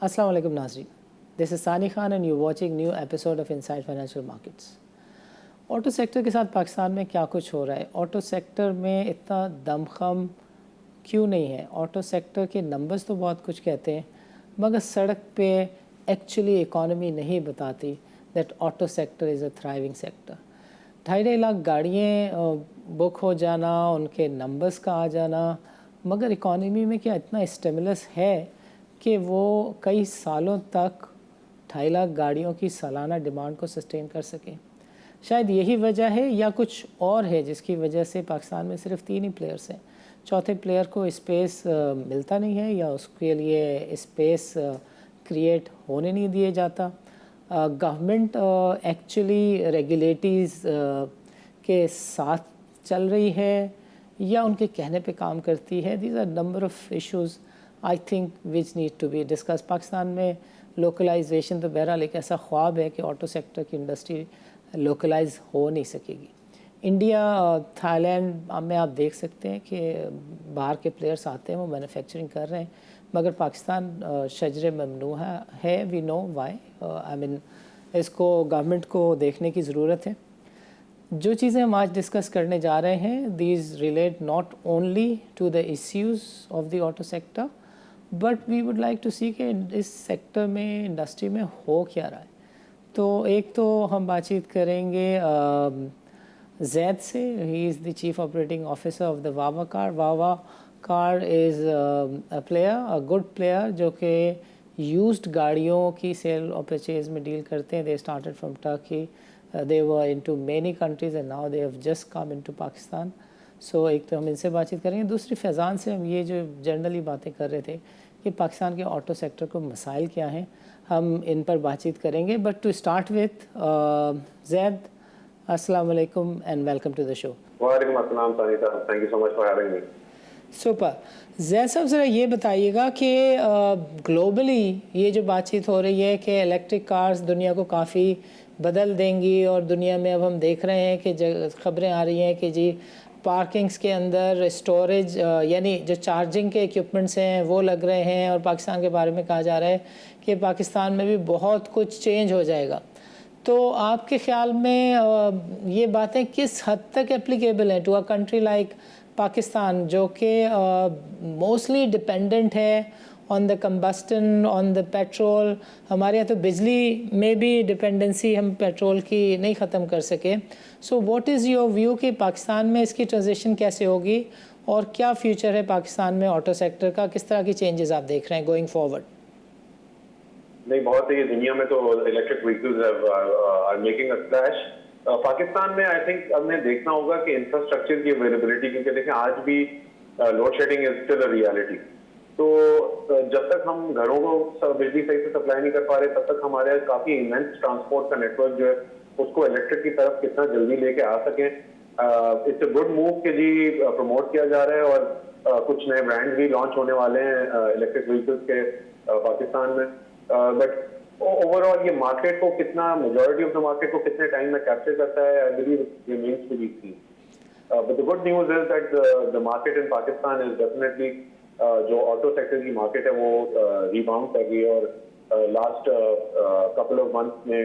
Assalamu alaikum Nazri. This is Sani Khan and you're watching new episode of Inside Financial Markets. Auto sector के साथ पाकिस्तान में क्या कुछ हो रहा है, ऑटो सेक्टर में इतना दमखम क्यों नहीं है। ऑटो सेक्टर के नंबर्स तो बहुत कुछ कहते हैं मगर सड़क पे एक्चुअली इकॉनमी नहीं बताती that auto sector is a thriving sector. 2.5 lakh गाड़ियाँ बुक हो जाना, उनके नंबर्स का आ जाना, मगर इकॉनमी में क्या इतना स्टिमुलस है कि वो कई सालों तक 2.5 लाख गाड़ियों की सालाना डिमांड को सस्टेन कर सके। शायद यही वजह है या कुछ और है जिसकी वजह से पाकिस्तान में सिर्फ 3 ही प्लेयर्स हैं। चौथे प्लेयर को स्पेस मिलता नहीं है या उसके लिए स्पेस क्रिएट होने नहीं दिए जाता। गवर्नमेंट एक्चुअली रेगुलेटरीज के साथ चल रही है या उनके कहने पे काम करती है। These are number of issues I think which need to be discuss. Pakistan में लोकलाइजेशन तो बहरहाल एक ऐसा ख्वाब है कि ऑटो सेक्टर की इंडस्ट्री लोकलाइज हो नहीं सकेगी। इंडिया, थाईलैंड में आप देख सकते हैं कि बाहर के प्लेयर्स आते हैं, वो मैन्युफैक्चरिंग कर रहे हैं, मगर पाकिस्तान शजरे ममनू है। We know why. I mean इसको गवर्नमेंट को देखने की ज़रूरत है। जो चीज़ें हम आज डिस्कस करने जा रहे हैं, these relate not only to the issues of the auto sector but we would like to see कि इस सेक्टर में, इंडस्ट्री में हो क्या रहा है। तो एक तो हम बातचीत करेंगे जैद से। He is the chief operating officer of the Wava car. Wava car is a player, a good player, जो कि यूज्ड गाड़ियों की सेल और परचेज में डील करते हैं। They started from Turkey, they were into many countries and now they have just come into Pakistan. So एक तो हम इनसे बातचीत करेंगे। दूसरी फैज़ान से हम ये जो जनरली बातें कर रहे थे कि पाकिस्तान के ऑटो सेक्टर को मसाइल क्या हैं, हम इन पर बातचीत करेंगे। But to start with Zaid, अस्सलाम वालेकुम and welcome to the show. वालेकुम अस्सलाम Sani sahab, thank you so much for having me. Super. Zaid sahab ज़रा ये बताइएगा कि ग्लोबली ये जो बातचीत हो रही है कि इलेक्ट्रिक कार्स दुनिया को काफ़ी बदल देंगी और दुनिया में अब हम देख रहे हैं कि ख़बरें आ रही हैं कि जी पार्किंग्स के अंदर स्टोरेज यानी जो चार्जिंग के इक्विपमेंट्स हैं वो लग रहे हैं, और पाकिस्तान के बारे में कहा जा रहा है कि पाकिस्तान में भी बहुत कुछ चेंज हो जाएगा। तो आपके ख्याल में ये बातें किस हद तक एप्लीकेबल हैं to a country like Pakistan, जो कि मोस्टली डिपेंडेंट है on the combustion, on the petrol. हमारे यहाँ तो बिजली में भी डिपेंडेंसी हम पेट्रोल की नहीं ख़त्म कर सके। So what is your view कि पाकिस्तान में इसकी ट्रांजिशन कैसे होगी और क्या फ्यूचर है पाकिस्तान में ऑटो सेक्टर का, किस तरह की चेंजेस आप देख रहे हैं गोइंग फॉरवर्ड? नहीं, बहुत ही दुनिया में तो electric vehicles are making a splash. Pakistan में आई थिंक हमने देखना होगा कि इंफ्रास्ट्रक्चर की अवेलेबिलिटी, क्योंकि देखें आज भी load shedding is still a reality. तो जब तक हम घरों को बिजली सही से सप्लाई नहीं कर पा रहे, तब तक हमारे काफी इमेंस ट्रांसपोर्ट का नेटवर्क जो है उसको इलेक्ट्रिक की तरफ कितना जल्दी लेके आ सके। इट्स अ गुड मूव कि जी प्रमोट किया जा रहा है और कुछ नए ब्रांड्स भी लॉन्च होने वाले हैं इलेक्ट्रिक व्हीकल्स के पाकिस्तान में। बट ओवरऑल ये मार्केट को कितना, मेजॉरिटी ऑफ द मार्केट को कितने टाइम में कैप्चर करता है, I believe remains to be seen. But the good news is that the market in Pakistan is definitely, जो ऑटो सेक्टर की मार्केट है वो रिबाउंड कर रही है, और लास्ट कपल ऑफ मंथ्स में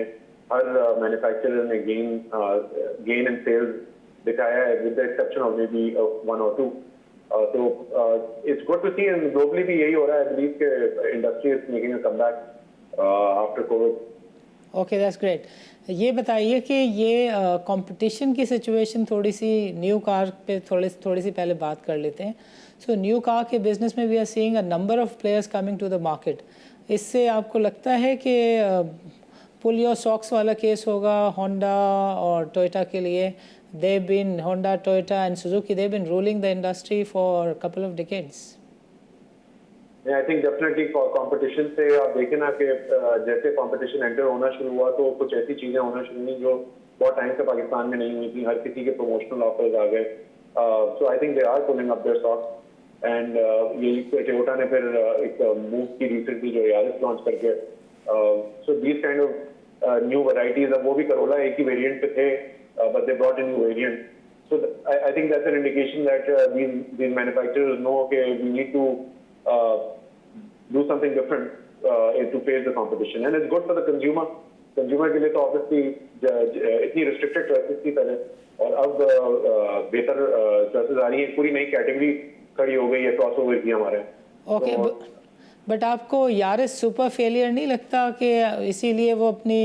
हर मैन्युफैक्चरर ने गेन इन सेल्स दिखाया है, with the exception of may be 1 or 2। तो it's good to see, and globally भी यही हो रहा है। आई बिलीव के industry is making a comeback after covid. Okay, that's great. ये बताइए कि ये कंपटीशन की सिचुएशन, थोड़ी सी न्यू कार पे थोड़ी सी पहले बात कर लेते हैं। सो न्यू कार के बिजनेस में we are seeing a number of players coming to the market. इससे आपको लगता है कि पुल योर सॉक्स वाला केस होगा होंडा और टोयोटा के लिए? They been, Honda, Toyota and Suzuki, they been ruling the industry for couple of decades. I think definitely competition से आप देखें ना कि जैसे कंपटीशन एंटर होना शुरू हुआ तो कुछ ऐसी चीजें होना शुरू हुई जो बहुत टाइम से पाकिस्तान में नहीं हुई थी। हर किसी के प्रमोशनल ऑफर्स आ गए। So I think they are pulling up their stocks, and ये टोयोटा ने फिर एक मूव की रिसेंटली जो यारिस लॉन्च करके। So these kind of new varieties, अब वो भी करोला एक ही वेरिएंट पे थे, but they brought in new variant. So I think that's an indication that these manufacturers know, okay, we need to do something different. to face the competition, and it's good for the consumer. Consumer के लिए तो obviously इतनी restricted choices थी पहले, और अब बेहतर choices आ रही हैं, पूरी नई कैटेगरी खड़ी हो गई है, क्रॉसओवर की हमारे। ओके, बट आपको यारिस सुपर फेलियर नहीं लगता कि इसीलिए वो अपनी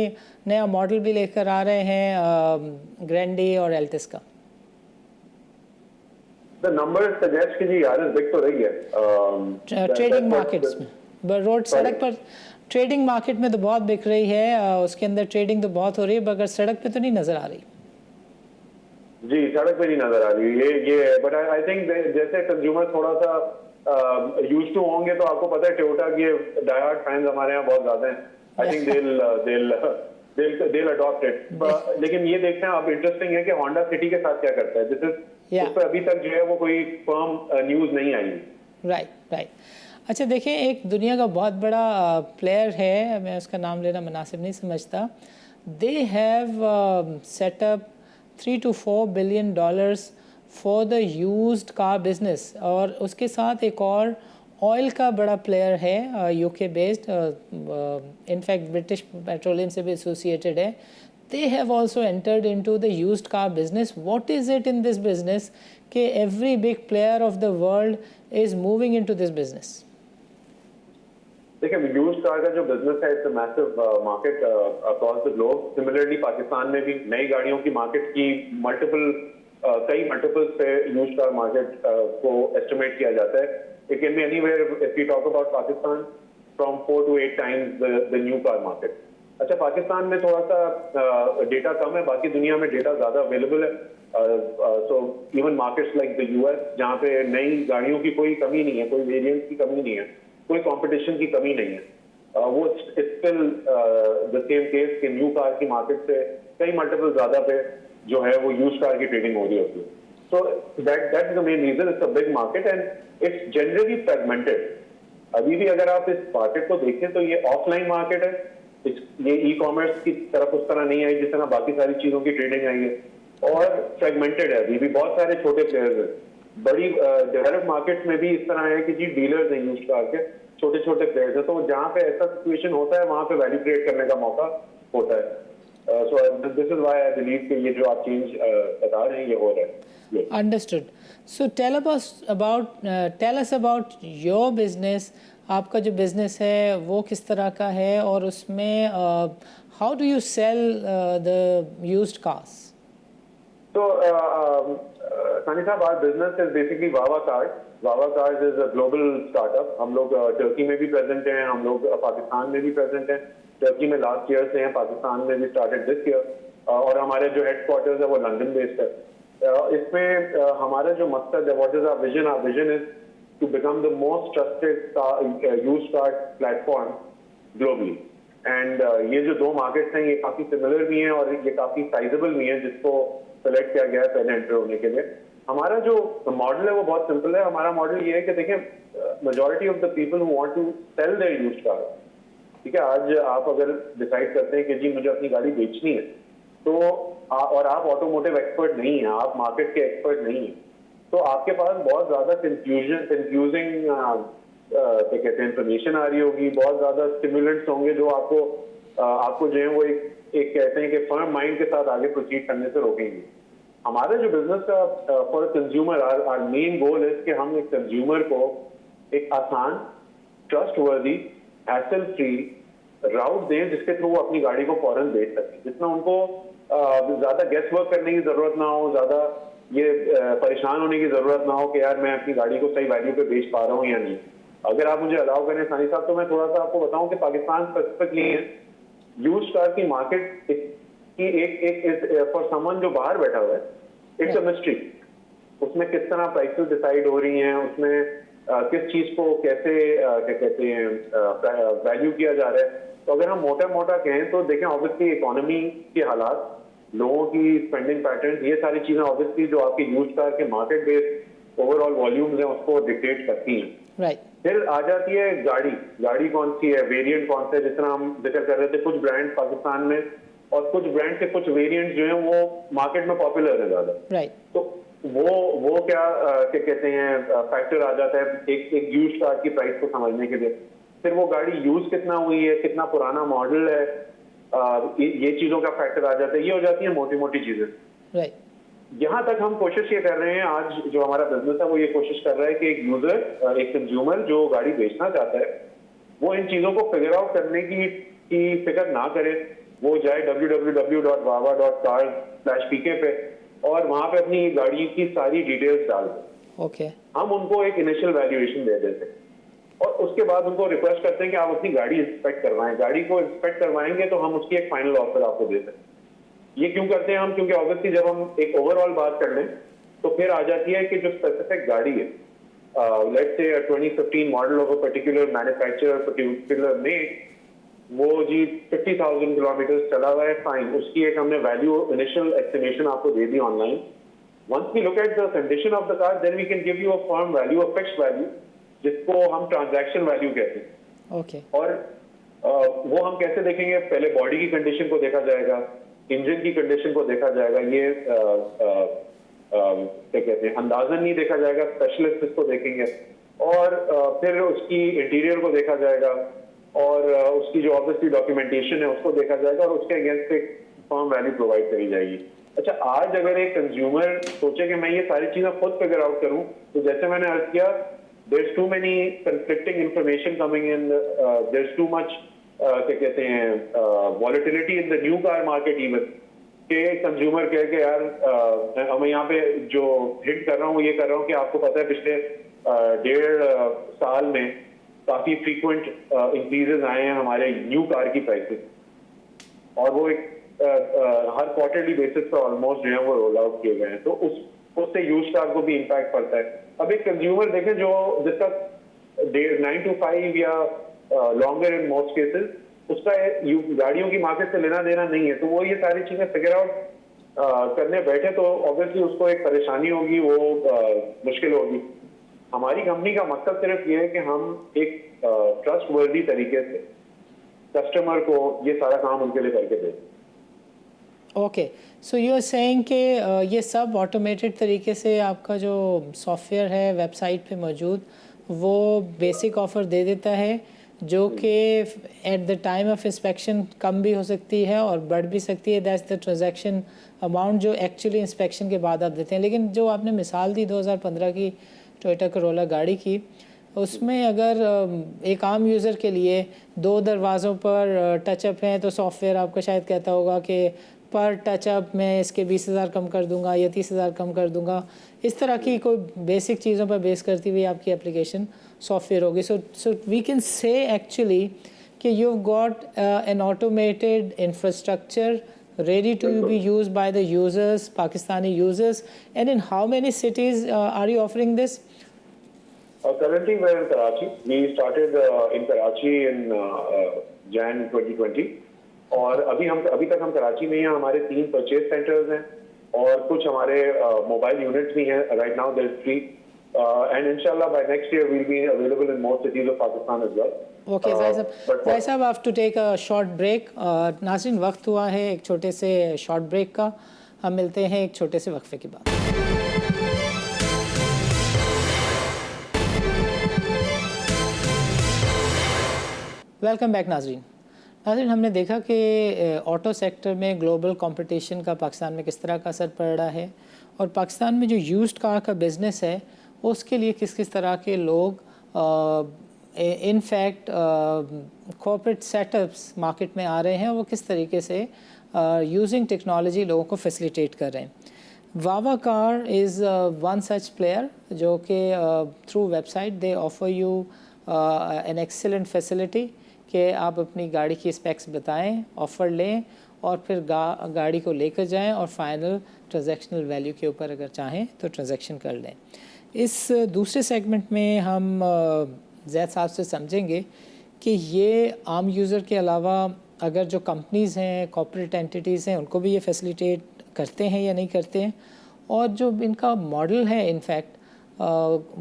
नया मॉडल भी लेकर आ रहे हैं ग्रैंडी और एल्टिस का? The numbers suggest कि जी यारिस बिक तो रही है ट्रेडिंग मार्केट्स में, रोड सड़क पर ट्रेडिंग मार्केट में तो बहुत बिक रही है, उसके अंदर ट्रेडिंग तो बहुत हो रही है, मगर सड़क पे तो नहीं नजर आ रही। जी, सड़क पे नहीं नजर आ रही ये बट आई थिंक जैसे कंज्यूमर थोड़ा सा यूज्ड टू होंगे, तो आपको पता है टोयोटा के डायहार्ड फैंस हमारे यहाँ बहुत ज्यादा हैं। I think they'll adopt it, लेकिन ये देखते हैं अब इंटरेस्टिंग है कि होंडा सिटी के साथ क्या करता है। उस पर अभी तक जो है वो कोई फर्म न्यूज नहीं आई। राइट। अच्छा देखिए, एक दुनिया का बहुत बड़ा प्लेयर है, मैं उसका नाम लेना मुनासिब नहीं समझता, they have set up $3 to $4 billion for the used car business, और उसके साथ एक और ऑयल का बड़ा प्लेयर है UK based, in fact British petroleum से भी एसोसिएटेड है। They have also entered into the used car business. What is it in this business कि every big player of the world is moving into this business? देखिए, used car का जो business है, it's a massive market across the globe. Similarly Pakistan में भी नई गाड़ियों की मार्केट की कई मल्टीपल्स पे यूज्ड कार मार्केट को एस्टिमेट किया जाता है। It can be anywhere, if we talk about Pakistan, from 4 to 8 times the new car market. अच्छा, पाकिस्तान में थोड़ा सा डेटा कम है, बाकी दुनिया में डेटा ज्यादा अवेलेबल है। So even markets like the US, जहाँ पे नई गाड़ियों की कोई कमी नहीं है, कोई वेरिएंट की कमी नहीं है, कोई कंपटीशन की कमी नहीं है, वो स्टिल द सेम केस कि न्यू कार की मार्केट से कई मल्टीपल ज्यादा पे जो है वो यूज्ड कार की ट्रेडिंग हो रही होती है। So that is the main reason. It's a big market and it's generally fragmented. अभी भी अगर आप इस मार्केट को देखें तो ये ऑफलाइन मार्केट है, ये ई कॉमर्स की तरफ उस तरह नहीं आई जिस तरह बाकी सारी चीजों की ट्रेडिंग आई है, और फ्रेगमेंटेड है। अभी भी बहुत सारे छोटे प्लेयर्स हैं। बड़ी डेवलप्ड मार्केट्स में भी इस तरह है कि जी डीलर्स हैं यूज्ड कार के, छोटे छोटे प्लेयर्स हैं, तो जहाँ पे ऐसा सिचुएशन होता है वहां पे वैल्यू क्रिएट करने का मौका होता है। So this is why I believe कि ये जो आप चेंज बता रहे हैं ये हो रहा है। Understood. So tell us about your business. आपका जो बिजनेस है वो किस तरह का है, और उसमें how do you sell the used cars? तो सानी साहब, our business is basically Wava cars. Wava cars is a global startup. हम लोग टर्की में भी प्रेजेंट हैं, हम लोग पाकिस्तान में भी प्रेजेंट हैं। टर्की में लास्ट ईयर से हैं, पाकिस्तान में भी स्टार्टेड दिस ईयर, और हमारे जो हेडक्वार्टर्स है वो लंदन बेस्ड है। इसमें हमारा जो मकसद है, what is our vision? Our vision is to become the most trusted used car platform globally. And ये जो दो मार्केट्स हैं ये काफी सिमिलर भी हैं और ये काफी साइजेबल भी हैं, जिसको सेलेक्ट किया गया है पहले एंटर होने के लिए। हमारा जो मॉडल है वो बहुत सिंपल है। हमारा मॉडल ये है कि देखें, majority of the people who want to sell their used car, ठीक है, आज आप अगर डिसाइड करते हैं कि जी मुझे अपनी गाड़ी बेचनी है, तो और आप ऑटोमोटिव एक्सपर्ट नहीं है, आप मार्केट के एक्सपर्ट नहीं है, तो आपके पास बहुत ज्यादा कंफ्यूजिंग क्या कहते हैं इंफॉर्मेशन आ रही होगी, बहुत ज्यादा स्टिमुलेंट्स होंगे जो आपको जो है वो एक कहते हैं कि फर्म माइंड के साथ आगे प्रोसीड करने से रोकेंगे। हमारा जो बिजनेस का for consumer, our main goal है कि हम एक कंज्यूमर को एक आसान, ट्रस्टवर्दी, हैसल फ्री राउट दें जिसके थ्रू वो अपनी गाड़ी को फौरन बेच सके, जिसमें उनको ज्यादा गेस वर्क करने की जरूरत ना हो, ज्यादा ये परेशान होने की जरूरत ना हो कि यार मैं अपनी गाड़ी को सही वैल्यू पे बेच पा रहा हूँ या नहीं। अगर आप मुझे अलाउ करें सानी साहब, तो मैं थोड़ा सा आपको बताऊं कि पाकिस्तान स्पेसिफिकली है यूज्ड कार की मार्केट की एक फॉर समवन जो बाहर बैठा हुआ है, इट्स अ मिस्ट्री। उसमें किस तरह प्राइसेस डिसाइड हो रही हैं, उसमें किस चीज को कैसे क्या कहते हैं वैल्यू किया जा रहा है। तो अगर हम मोटा कहें तो देखें, ऑब्वियसली इकोनॉमी के हालात, लोगों की स्पेंडिंग पैटर्न, ये सारी चीजें ऑब्वियसली जो आपकी यूज्ड कार के मार्केट बेस्ड ओवरऑल वॉल्यूम्स हैं उसको डिक्टेट करती हैं। राइट। फिर आ जाती है गाड़ी कौन सी है, वेरिएंट कौन सा है, जिस तरह हम जिक्र कर रहे थे कुछ ब्रांड पाकिस्तान में, और कुछ ब्रांड के कुछ वेरिएंट जो है वो मार्केट में पॉपुलर है ज्यादा। राइट। तो वो क्या कहते हैं फैक्टर आ जाता है एक यूज्ड कार की प्राइस को समझने के लिए। फिर वो गाड़ी यूज कितना हुई है, कितना पुराना मॉडल है, ये चीजों का फैक्टर आ जाता है। ये हो जाती है मोटी मोटी चीजें। राइट। यहाँ तक हम कोशिश ये कर रहे हैं, आज जो हमारा बिजनेस है वो ये कोशिश कर रहा है कि एक यूजर, एक कंज्यूमर जो गाड़ी बेचना चाहता है, वो इन चीजों को फिगर आउट करने की फिक्र ना करे। वो जाए www.wawa.cars/pk पे और वहां पे अपनी गाड़ी की सारी डिटेल्स डाल दें। ओके। हम उनको एक इनिशियल वैल्यूएशन दे देते हैं और उसके बाद उनको रिक्वेस्ट करते हैं कि आप अपनी गाड़ी इंस्पेक्ट करवाएं। गाड़ी को इंस्पेक्ट करवाएंगे तो हम उसकी एक फाइनल ऑफर आपको दे सकते हैं। ये क्यों करते हैं हम? क्योंकि ऑब्वियसली जब हम एक ओवरऑल बात कर लें तो फिर आ जाती है कि जो स्पेसिफिक गाड़ी है, let's say 2015 model of a particular manufacturer, particular make, वो जी 50,000 किलोमीटर चला हुआ है, फाइन, उसकी एक हमने वैल्यू इनिशियल एस्टिमेशन आपको दे दी online. Once we look at the condition of the car, then we can give you a firm value, a fixed value, जिसको हम ट्रांजैक्शन वैल्यू कहते हैं। ओके। और वो हम कैसे देखेंगे? पहले बॉडी की कंडीशन को देखा जाएगा, इंजन की कंडीशन को देखा जाएगा, ये क्या कहते हैं, अंदाजन नहीं देखा जाएगा, स्पेशलिस्ट इसको देखेंगे। और फिर उसकी इंटीरियर को देखा जाएगा और उसकी जो ऑब्वियसली डॉक्यूमेंटेशन है उसको देखा जाएगा और उसके अगेंस्ट एक फर्म वैल्यू प्रोवाइड करी जाएगी। अच्छा, आज अगर एक कंज्यूमर सोचे कि मैं ये सारी चीजें खुद फिगर आउट करूं, तो जैसे मैंने अर्ज किया, there is too many conflicting information coming in, there is too much क्या कहते हैं volatility in the new car market even, कि कंज्यूमर कह के यार मैं यहाँ पे जो हिट कर रहा हूँ ये कर रहा हूँ कि आपको पता है पिछले 1.5 साल में काफी फ्रीक्वेंट इंक्रीजेस आए हैं हमारे न्यू कार की प्राइसेस, और वो एक हर क्वार्टरली बेसिस पर ऑलमोस्ट जो है वो रोल आउट किए गए हैं। तो उससे यूज कार को भी इम्पैक्ट पड़ता है। अब एक कंज्यूमर देखें जो जिसका 9 to 5 या लॉन्गर इन मोस्ट केसेस, उसका गाड़ियों की मार्केट से लेना देना नहीं है, तो वो ये सारी चीजें फिगर आउट करने बैठे तो ऑब्वियसली उसको एक परेशानी होगी, वो मुश्किल होगी। हमारी कंपनी का मकसद सिर्फ ये है कि हम एक ट्रस्ट वर्दी तरीके से कस्टमर को ये सारा काम उनके लिए करके दें। Okay, so you are saying कि ये सब ऑटोमेटेड तरीके से आपका जो सॉफ्टवेयर है वेबसाइट पे मौजूद, वो बेसिक ऑफ़र दे देता है जो कि at the time of inspection कम भी हो सकती है और बढ़ भी सकती है। दैट्स द ट्रांजैक्शन अमाउंट जो एक्चुअली इंस्पेक्शन के बाद आप देते हैं। लेकिन जो आपने मिसाल दी 2015 की टोयोटा करोला गाड़ी की, उसमें अगर एक आम यूज़र के लिए 2 दरवाज़ों पर टचअप हैं तो सॉफ्टवेयर आपको शायद कहता होगा कि पर टचअप मैं इसके 20,000 कम कर दूंगा या 30,000 कम कर दूंगा। इस तरह की कोई बेसिक चीज़ों पर बेस करती हुई आपकी एप्लीकेशन सॉफ्टवेयर होगी। So we can say actually कि you have got an automated infrastructure ready to be used by the users, Pakistani users. And in how many cities are you offering this? Currently we're in Karachi. We started in Karachi in Jan 2020 और अभी तक हम कराची में हैं। हमारे 3 purchase centres हैं और कुछ हमारे मोबाइल यूनिट्स भी हैं। Right now there is 3 and inshallah by next year we'll be available in more cities of Pakistan as well. Okay Zahir साहब, आप to take a short break. नाज़रीन, वक्त हुआ है एक छोटे से शॉर्ट ब्रेक का। हम मिलते हैं एक छोटे से वक्फे के बाद। वेलकम बैक नाज़रीन, हमने देखा कि ऑटो सेक्टर में ग्लोबल कंपटीशन का पाकिस्तान में किस तरह का असर पड़ रहा है और पाकिस्तान में जो यूज्ड कार का बिज़नेस है उसके लिए किस किस तरह के लोग in fact corporate setups market में आ रहे हैं, वो किस तरीके से यूजिंग टेक्नोलॉजी लोगों को फैसिलिटेट कर रहे हैं। Wava car is one such player जो कि through website they offer you an excellent facility कि आप अपनी गाड़ी की स्पेक्स बताएं, ऑफ़र लें और फिर गाड़ी को लेकर जाएं और फाइनल ट्रांजैक्शनल वैल्यू के ऊपर अगर चाहें तो ट्रांजैक्शन कर लें। इस दूसरे सेगमेंट में हम ज़ैद साहब से समझेंगे कि ये आम यूज़र के अलावा अगर जो कंपनीज़ हैं, कॉर्पोरेट एंटिटीज़ हैं, उनको भी ये फैसिलिटेट करते हैं या नहीं करते हैं, और जो इनका मॉडल है इनफैक्ट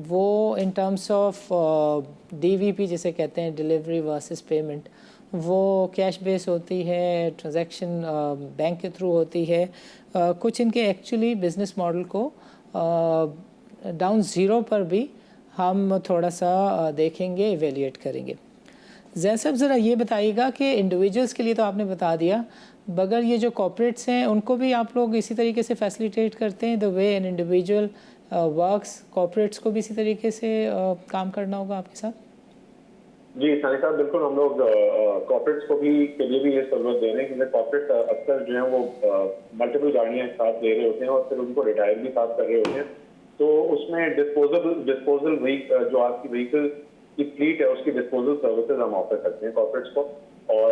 वो इन टर्म्स ऑफ DVP जिसे कहते हैं, डिलीवरी वर्सेस पेमेंट, वो कैश बेस होती है, ट्रांजैक्शन बैंक के थ्रू होती है। कुछ इनके एक्चुअली बिज़नेस मॉडल को डाउन ज़ीरो पर भी हम थोड़ा सा देखेंगे, इवेल्युएट करेंगे। जैन साहब ज़रा ये बताइएगा कि इंडिविजुअल्स के लिए तो आपने बता दिया, मगर ये जो कॉर्पोरेट्स हैं उनको भी आप लोग इसी तरीके से फैसिलिटेट करते हैं, the way an individual works, corporates को भी इसी तरीके से काम करना होगा आपके साथ? जी सानी साहब, बिल्कुल हम लोग कॉर्पोरेट्स को भी के लिए भी ये सहूलत दे रहे हैं, क्योंकि कॉर्पोरेट अक्सर जो है वो मल्टीपल गाड़ियां एक साथ ले रहे होते हैं और फिर उनको रिटायर भी साथ कर रहे होते हैं। तो उसमें डिस्पोजल जो आपकी व्हीकल की फ्लीट है उसकी डिस्पोजल सर्विसेज हम ऑफर करते हैं कॉर्पोरेट्स को। और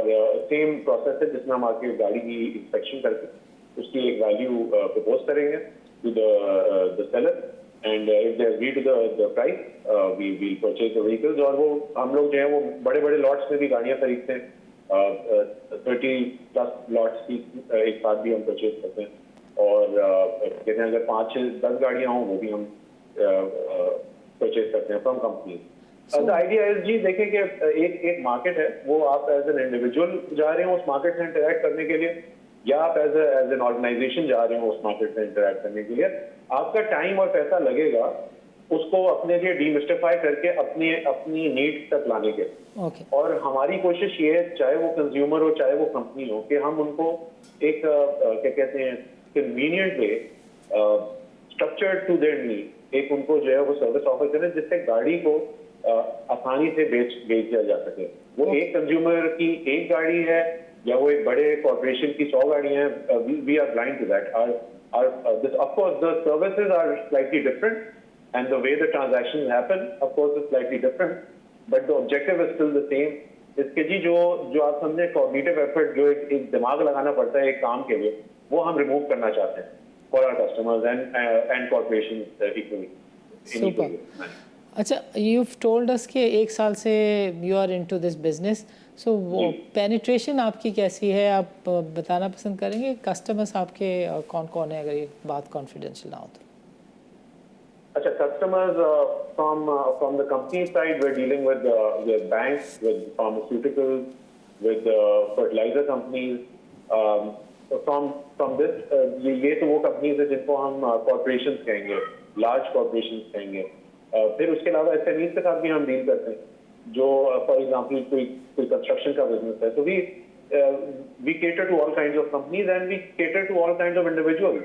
सेम प्रोसेस है जिसमें हम आपकी गाड़ी की इंस्पेक्शन करके उसकी एक वैल्यू प्रपोज करेंगे to the seller, and if they agree to the price we will purchase the vehicles. और वो हम लोग जो है वो बड़े बड़े लॉट्स में भी गाड़ियां खरीदते हैं, 30+ लॉट्स की एक साथ भी हम परचेज करते हैं। और कहते हैं अगर 5-10 गाड़ियां हों वो भी हम परचेज करते हैं from company. The idea is जी, देखें कि एक मार्केट है, वो आप एज एन इंडिविजुअल जा रहे हो उस मार्केट से इंटरेक्ट करने के लिए, या आप एज एन ऑर्गेनाइजेशन जा रहे हो उस मार्केट से इंटरेक्ट करने के लिए, आपका टाइम और पैसा लगेगा उसको अपने लिए डीमिस्टिफाई करके अपनी नीड्स तक लाने के। और हमारी कोशिश ये है, चाहे वो कंज्यूमर हो चाहे वो कंपनी हो, कि हम उनको एक क्या कहते हैं convenient way, structured to their need, एक उनको जो है वो सर्विस ऑफर करें जिससे गाड़ी को आसानी से बेच दिया जा सके। वो एक कंज्यूमर की एक गाड़ी है या वो एक बड़े कॉर्पोरेशन की 100 गाड़ियां हैं, we are blind to that. Of course the services are slightly different and the way the transactions happen of course is slightly different, but the objective is still the same। इसके जी जो आप समझे cognitive effort, जो एक दिमाग लगाना पड़ता है एक काम के लिए, वो हम रिमूव करना चाहते हैं for our customers and corporations equally. अच्छा, you've told us कि 1 साल से you are into this business, so वो पेनिट्रेशन आपकी कैसी है, आप बताना पसंद करेंगे? कस्टमर्स आपके कौन कौन है, अगर ये बात कॉन्फिडेंशियल ना हो तो? अच्छा, customers from the company side we're dealing with banks, with pharmaceuticals, with fertilizer companies, from this ये तो वो कंपनीज है जिनको हम कॉर्पोरेशंस कहेंगे, लार्ज कॉर्पोरेशंस कहेंगे। फिर उसके अलावा एसएमईज के साथ भी हम डील करते हैं, जो फॉर एग्जांपल कोई कंस्ट्रक्शन का बिजनेस है, तो we cater to all kinds of companies and we cater to all kinds of individual.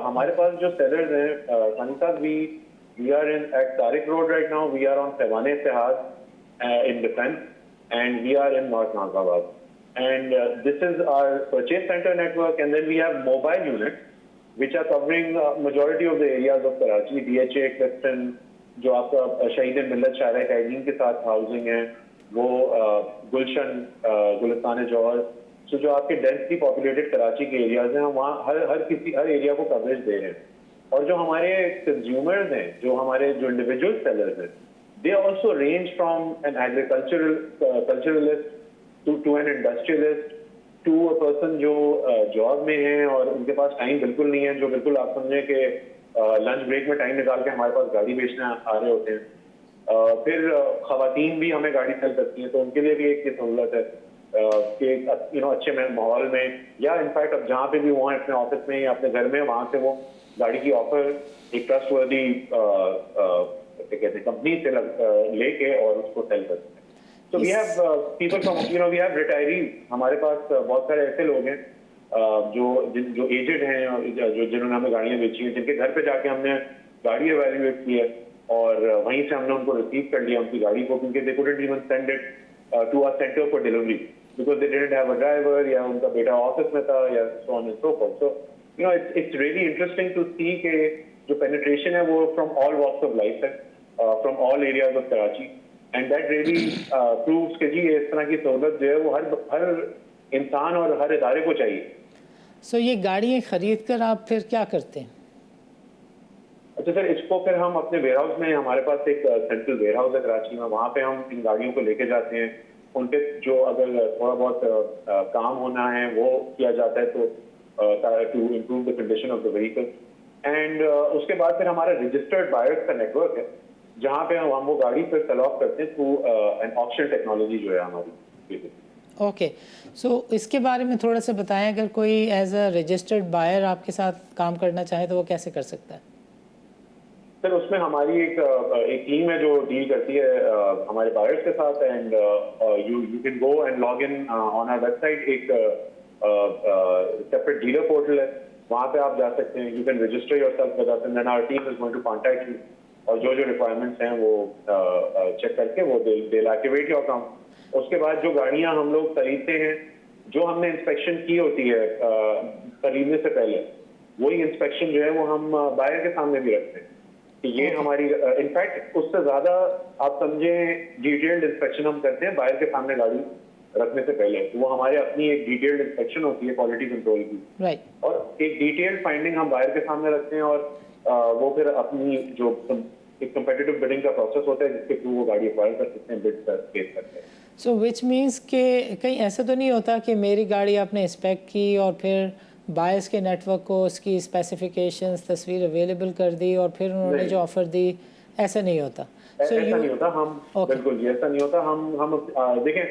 हमारे पास जो सेलर्स हैं सानी साहब, we are in at Tariq road right now, we are on सेवाने इत्तेहाद in Defence, and we are in North Nazirabad, and this is our purchase center network, and then we have mobile units which are covering majority of the areas of Karachi, DHA, Clifton, जो आपका शहीद मिल्लत शायरा कैदीन के साथ housing है, वो गुलशन, गुलिस्तान जौहर, तो जो आपके डेंसली पॉपुलेटेड कराची के एरियाज हैं, वहाँ हर एरिया को कवरेज दे रहे हैं। और जो हमारे कंज्यूमर्स हैं, जो इंडिविजुअल सेलर्स हैं, they also range from an agriculturalist to an industrialist to a person जो जॉब में है और उनके पास टाइम बिल्कुल नहीं है, जो बिल्कुल आप समझे कि लंच ब्रेक में टाइम निकाल के हमारे पास गाड़ी बेचने आ रहे होते हैं। फिर खवातीन भी हमें गाड़ी सेल करती हैं, तो उनके लिए भी एक ये सहूलत है कि अच्छे माहौल में, या इनफैक्ट अब जहाँ पे भी वो हैं अपने ऑफिस में या अपने घर में, वहाँ से वो गाड़ी की ऑफर एक ट्रस्टवर्दी क्या कहते हैं कंपनी से लेके और उसको सेल करते हैं। So we have people from, we have retirees, हमारे पास बहुत सारे ऐसे लोग हैं जो एजेड हैं और जिन्होंने हमें गाड़ियाँ बेची हैं, जिनके घर पे जाके हमने गाड़ी एवेल्युएट की है और वहीं से हमने उनको रिसीव कर लिया उनकी गाड़ी को, क्योंकि they couldn't even send it to our center for delivery because they didn't have a driver, या उनका बेटा ऑफिस में था, या so on and so forth। So it's really interesting to see कि जो penetration है वो from all walks of life है, from all areas of Karachi, and that really proves कि जी इस तरह की सहूलत जो है वो हर इंसान और हर इदारे को चाहिए। So ये गाड़ियाँ खरीद कर आप फिर क्या करते हैं? अच्छा सर, इसको फिर हम अपने वेयरहाउस में, हमारे पास एक सेंट्रल वेयरहाउस है कराची में, वहाँ पे हम इन गाड़ियों को लेके जाते हैं। उन पे जो अगर थोड़ा बहुत काम होना है वो किया जाता है, तो to improve the condition of the vehicle, and उसके बाद फिर हमारा रजिस्टर्ड बायर्स का नेटवर्क है, जहाँ पे हम वो गाड़ी फिर सेल ऑफ करते हैं थ्रू एन ऑक्शन टेक्नोलॉजी जो है हमारी। ओके, सो इसके बारे में थोड़ा सा बताएं, अगर कोई एज अ रजिस्टर्ड बायर आपके साथ काम करना चाहे तो वो कैसे कर सकता है? सर उसमें हमारी एक टीम है जो डील करती है हमारे बायर्स के साथ and you can go and log in on our website. एक सेपरेट डीलर पोर्टल है, वहाँ पे आप जा सकते हैं। You can register yourself with us and then our team is going to contact you और जो जो रिक्वायरमेंट्स हैं वो चेक करके वो दे एक्टिवेट योर अकाउंट। उसके बाद जो गाड़ियाँ हम लोग खरीदते हैं, जो हमने इंस्पेक्शन की होती है खरीदने से पहले, वही इंस्पेक्शन जो है वो हम बायर के सामने भी रखते हैं कि ये हमारी इनफैक्ट उससे ज्यादा आप समझे डिटेल्ड इंस्पेक्शन हम करते हैं बायर के सामने गाड़ी रखने से पहले। वो हमारे अपनी एक डिटेल्ड इंस्पेक्शन होती है क्वालिटी कंट्रोल की, राइट। और एक डिटेल्ड फाइंडिंग हम बायर के सामने रखते हैं और वो फिर अपनी जो एक कंपेटिटिव बिडिंग का प्रोसेस होता है जिसके थ्रू वो गाड़ी एक्वायर कर सकते हैं, बिड केस करते हैं। सो विच मीन्स कि कहीं ऐसा तो नहीं होता कि मेरी गाड़ी आपने इंस्पेक्ट की और फिर बायर्स के नेटवर्क को उसकी स्पेसिफिकेशंस तस्वीर अवेलेबल कर दी और फिर उन्होंने जो ऑफर दी, ऐसा नहीं होता? ऐसा नहीं होता। हम बिल्कुल जी ऐसा नहीं होता। हम देखें,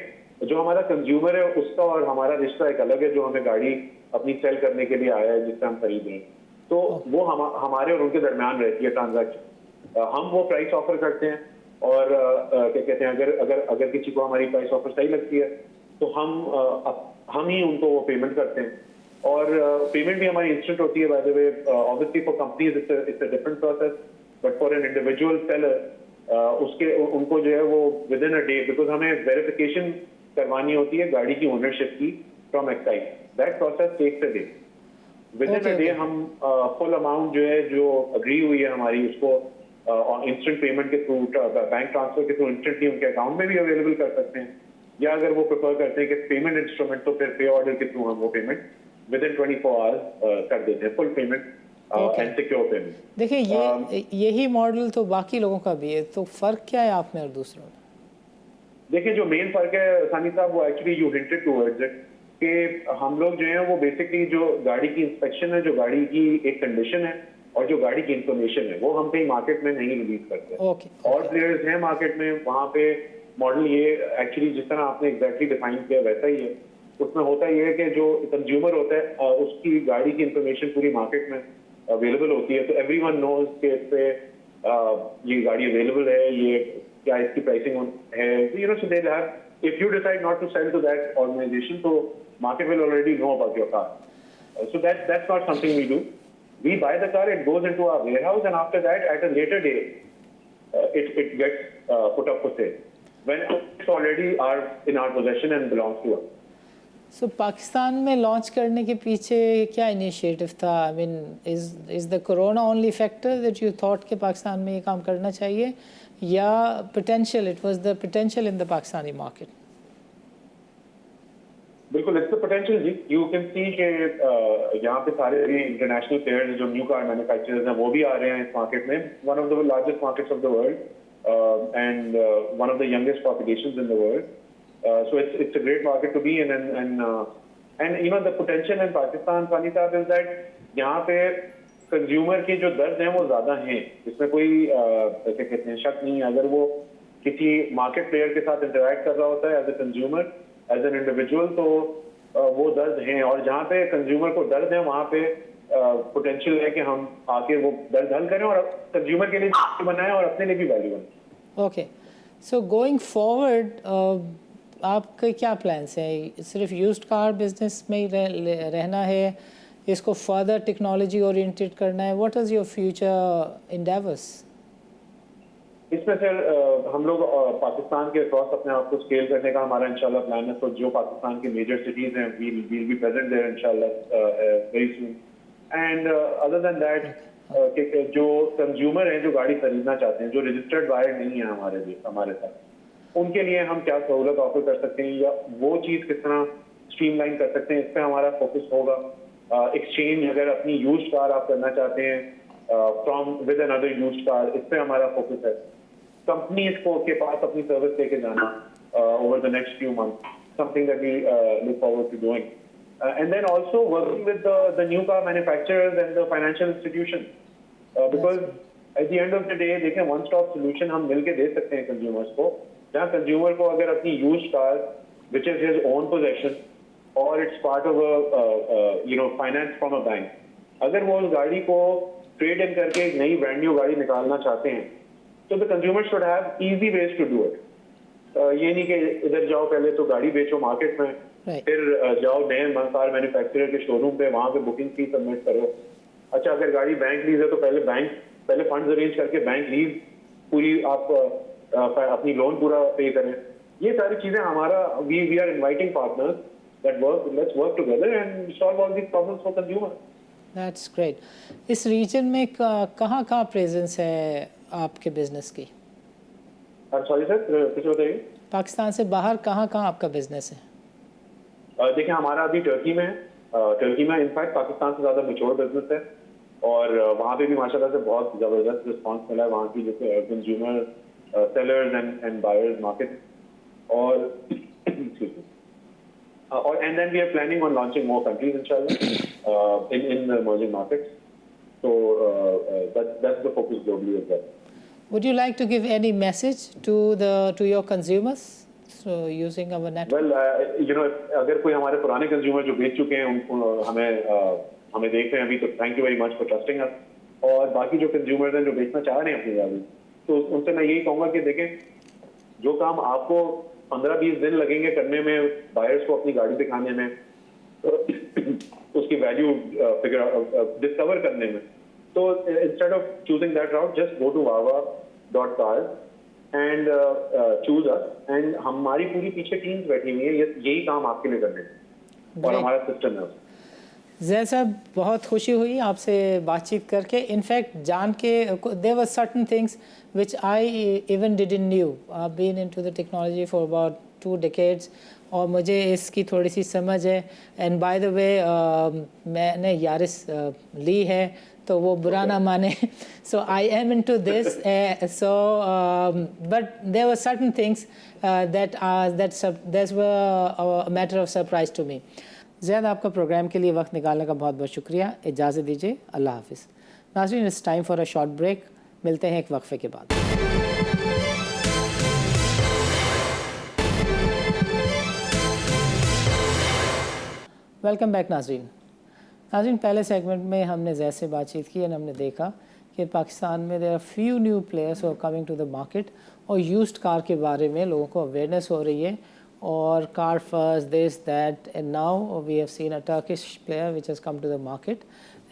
जो हमारा कंज्यूमर है उसका और हमारा रिश्ता एक अलग है। जो हमें गाड़ी अपनी सेल करने के लिए आया है, जिससे हम खरीद रहे हैं, तो वो हमारे और उनके दरमियान रहती है ट्रांजैक्शन। हम वो प्राइस ऑफर करते हैं और क्या कहते हैं, अगर किसी को हमारी प्राइस ऑफर सही लगती है तो हम ही उनको वो पेमेंट करते हैं। और पेमेंट भी हमारी इंस्टेंट होती है। By the way, obviously for companies it's a different process, but for an individual seller उनको जो है वो within a day, because हमें वेरिफिकेशन करवानी होती है गाड़ी की ओनरशिप की from excise. That process takes a day. Within a day हम फुल अमाउंट जो है, जो अग्री हुई है हमारी, उसको इंस्टेंट पेमेंट के थ्रू, बैंक ट्रांसफर के थ्रू इंस्टेंटली उनके अकाउंट में भी अवेलेबल कर सकते हैं, या अगर वो प्रेफर करते हैं कि पेमेंट इंस्ट्रूमेंट, तो फिर पे ऑर्डर के थ्रू हम वो पेमेंट विद इन 24 आवर्स कर देते हैं, full payment and secure payment. देखिए यही मॉडल तो बाकी लोगों का भी है, तो फ़र्क क्या है आप में और दूसरों में? देखिए, जो मेन फर्क है सानी साहब, वो actually you hinted towards it, कि हम लोग जो है वो बेसिकली जो गाड़ी की इंस्पेक्शन है, जो गाड़ी की एक कंडीशन है और जो गाड़ी की इंफॉर्मेशन है, वो हम कहीं मार्केट में नहीं रिलीज करते। और प्लेयर्स हैं मार्केट में, वहाँ पे मॉडल ये एक्चुअली जिस तरह आपने एग्जैक्टली डिफाइन किया वैसा ही है। उसमें होता ये है कि जो कंज्यूमर होता है उसकी गाड़ी की इंफॉर्मेशन पूरी मार्केट में अवेलेबल होती है, तो एवरीवन नोज कि इस पे ये गाड़ी अवेलेबल है, ये क्या इसकी प्राइसिंग है, you know, so they have, if you decide not to sell to that organization, तो market will already know about your car. So that's not something we do. We buy the car, it goes into our warehouse, and after that, at a later date, it gets put up for sale when it's already in our possession and belongs to us. So Pakistan में launch करने के पीछे क्या initiative था? I mean, is the corona only factor that you thought कि पाकिस्तान में ये काम करना चाहिए, या potential, it was the potential in the Pakistani market? बिल्कुल, इट्स द पोटेंशियल जी। यू कैन सी कि यहाँ पे सारे इंटरनेशनल प्लेयर्स जो न्यू कार मैन्युफैक्चरर्स हैं वो भी आ रहे हैं इस मार्केट में। One of the largest markets of the world and one of the youngest populations in the world, so it's a great market to be in. And you know the potential in Pakistan, Fani साहब, is that यहाँ पे consumer के जो दर्द हैं वो ज्यादा हैं, इसमें कोई क्या कहते हैं शक नहीं है। अगर वो किसी मार्केट प्लेयर के साथ इंटरेक्ट कर रहा होता है as a consumer, as an individual, तो वो दर्द हैं, और जहाँ पे कंज्यूमर को दर्द है वहाँ पे पोटेंशियल है कि हम आके वो दर्द हल करें और कंज्यूमर के लिए बनाएं और अपने लिए भी वैल्यू बनाएं। ओके, सो गोइंग फॉरवर्ड आपके क्या प्लान्स हैं? सिर्फ यूज्ड कार बिजनेस में ही रहना है, इसको फर्दर टेक्नोलॉजी ओरिएंटेड करना है? What is your future endeavours? इसमें सर हम लोग पाकिस्तान के अक्रॉस अपने आप को स्केल करने का हमारा इंशाल्लाह प्लान है। तो जो पाकिस्तान के मेजर सिटीज हैं, वील बी प्रेजेंट देयर इंशाल्लाह very soon. And other than that, जो कंज्यूमर हैं जो गाड़ी खरीदना चाहते हैं, जो रजिस्टर्ड बायर नहीं है हमारे साथ, उनके लिए हम क्या सहूलत ऑफर कर सकते हैं या वो चीज़ किस तरह स्ट्रीमलाइन कर सकते हैं, इस पर हमारा फोकस होगा। एक्सचेंज, अगर अपनी यूज्ड कार आप करना चाहते हैं from with another used car, इस पर हमारा फोकस है। कंपनीज को के पास अपनी सर्विस लेके जाना over the next few month, something that we look forward to doing, and then also working with the new car manufacturers and the financial institution, because at the end of the day देखें, one stop solution हम मिलके दे सकते हैं consumers को, जहाँ consumer को अगर अपनी used car which is his own possession और it's part of you know finance from a bank, अगर वो उस गाड़ी को ट्रेड इन करके एक नई ब्रांड न्यू गाड़ी निकालना चाहते हैं, तो the consumer should have easy ways to do it. ये नहीं कि इधर जाओ पहले तो गाड़ी बेचो मार्केट में, फिर जाओ नए कार मैन्युफैक्चरर के शोरूम पे, वहां पे बुकिंग फी सबमिट करो। अच्छा, अगर गाड़ी बैंक लीज है तो पहले फंड्स अरेंज करके बैंक लीज पूरी आप अपनी लोन पूरा पे करें। ये सारी चीजें हमारा we are inviting partners that let's work together and solve all these problems for consumer. That's great. इस रीजन में कहाँ प्रेजेंस है आपके बिजनेस की? सॉरी सर, कुछ बताइए। पाकिस्तान से बाहर कहाँ आपका बिजनेस है? देखिए, हमारा अभी टर्की में है। टर्की में इनफैक्ट पाकिस्तान से ज़्यादा मैच्योर बिजनेस है, और वहाँ पे भी माशाल्लाह से बहुत ज़बरदस्त रिस्पांस मिला है वहाँ की जो consumer sellers and buyers market. और and then we are planning on launching more countries इंशाल्लाह in the emerging markets. So that's the focus globally as well. Would you like to give any message to your consumers so using our network? Well, अगर कोई हमारे पुराने consumer जो बेच चुके हैं उनको हमें देख रहे हैं अभी, तो thank you very much for trusting us. और बाकी जो कंज्यूमर्स हैं जो बेचना चाह रहे हैं अपनी गाड़ी, तो उनसे मैं यही कहूँगा कि देखें, जो काम आपको 15-20 दिन लगेंगे करने में, बायर्स को अपनी गाड़ी दिखाने में, उसकी वैल्यू डिस्कवर करने में, तो instead of choosing that route, just go to wawa.cars and choose us. एंड हमारी पूरी पीछे टीम्स बैठी हुई है यही काम आपके लिए करने में, और हमारा सिस्टम है। ज़ैद साहब, बहुत खुशी हुई आपसे बातचीत करके। इनफैक्ट जान के there were certain things which I even didn't knew. I have been into the technology for about 2 decades और मुझे इसकी थोड़ी सी समझ है। एंड बाय द वे मैंने यारिस ली है, तो वो बुरा ना माने। So I am into this. So but there were certain things that were a matter of surprise to me. Zaid, आपका प्रोग्राम के लिए वक्त निकालने का बहुत बहुत शुक्रिया। इजाज़त दीजिए, अल्लाह हाफिज़। नाज़रीन, it's time for a short break. मिलते हैं एक वक्फे के बाद। वेलकम बैक नाज़रीन। पहले सेगमेंट में हमने ज़ैद से बातचीत की और हमने देखा कि पाकिस्तान में there are few new players who are coming to the market, और यूज्ड कार के बारे में लोगों को अवेयरनेस हो रही है, और car first this that, and now we have seen a Turkish player which has come to the market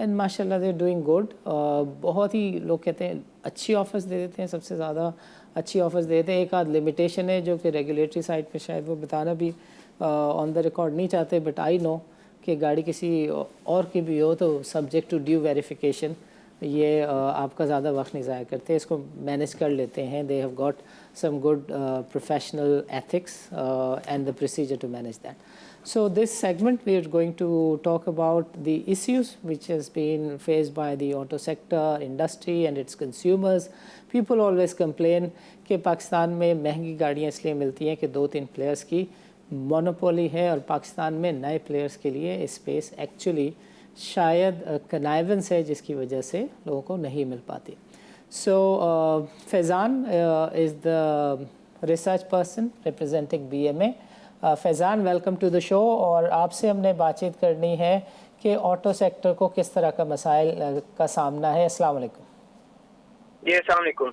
and माशाल्लाह दे आर डूइंग गुड। बहुत ही लोग कहते हैं अच्छी ऑफर्स दे देते हैं, सबसे ज़्यादा अच्छी ऑफर्स दे देते हैं। एक आध लिमिटेशन है जो कि रेगुलेटरी साइड पे शायद वो बताना भी ऑन द रिकॉर्ड नहीं चाहते, बट आई नो कि गाड़ी किसी और की भी हो तो सब्जेक्ट टू ड्यू वेरिफिकेशन, ये आपका ज़्यादा वक्त नहीं ज़ाया करते, इसको मैनेज कर लेते हैं। They have got some good professional ethics and the procedure to manage that. So this segment we are going to talk about the issues which has been faced by the auto sector, industry and its consumers. People always complain कि पाकिस्तान में महंगी गाड़ियाँ इसलिए मिलती हैं कि 2-3 players की monopoly है, और पाकिस्तान में नए प्लेयर्स के लिए स्पेस एक्चुअली शायद कनाइवेंस है जिसकी वजह से लोगों को नहीं मिल पाती। So Faizan is the research person representing BMA. Faizan, welcome to the show। और आपसे हमने बातचीत करनी है कि ऑटो सेक्टर को किस तरह का मसाइल का सामना है। अस्सलाम वालेकुम। जी अस्सलाम वालेकुम।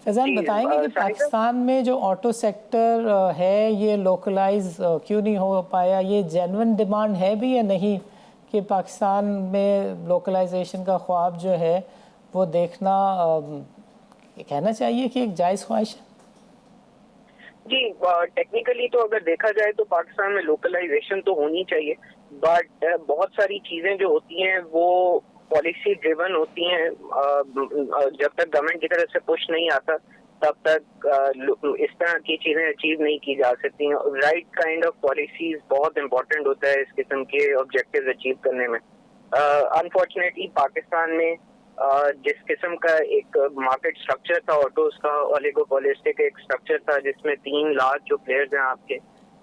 फैज़ान, बताएंगे कि पाकिस्तान में जो ऑटो सेक्टर है ये लोकलाइज क्यों नहीं हो पाया? ये जेन्युइन डिमांड है भी या नहीं कि पाकिस्तान में लोकलाइजेशन का ख्वाब जो है वो देखना कहना चाहिए कि एक जायज़ ख्वाहिश है? जी, टेक्निकली तो अगर देखा जाए तो पाकिस्तान में लोकलाइजेशन तो होनी चाहिए, बट बहुत सारी चीज़ें जो होती हैं वो पॉलिसी ड्रिवन होती हैं। जब तक गवर्नमेंट की तरफ से पुश नहीं आता तब तक इस तरह की चीज़ें अचीव नहीं की जा सकती हैं। राइट काइंड ऑफ पॉलिसीज बहुत इंपॉर्टेंट होता है इस किस्म के ऑब्जेक्टिव्स अचीव करने में। अनफॉर्चुनेटली पाकिस्तान में जिस किस्म का एक मार्केट स्ट्रक्चर था ऑटोज का, ओलिगोपोलिस्टिक एक स्ट्रक्चर था जिसमें 3 लार्ज जो प्लेयर्स हैं आपके,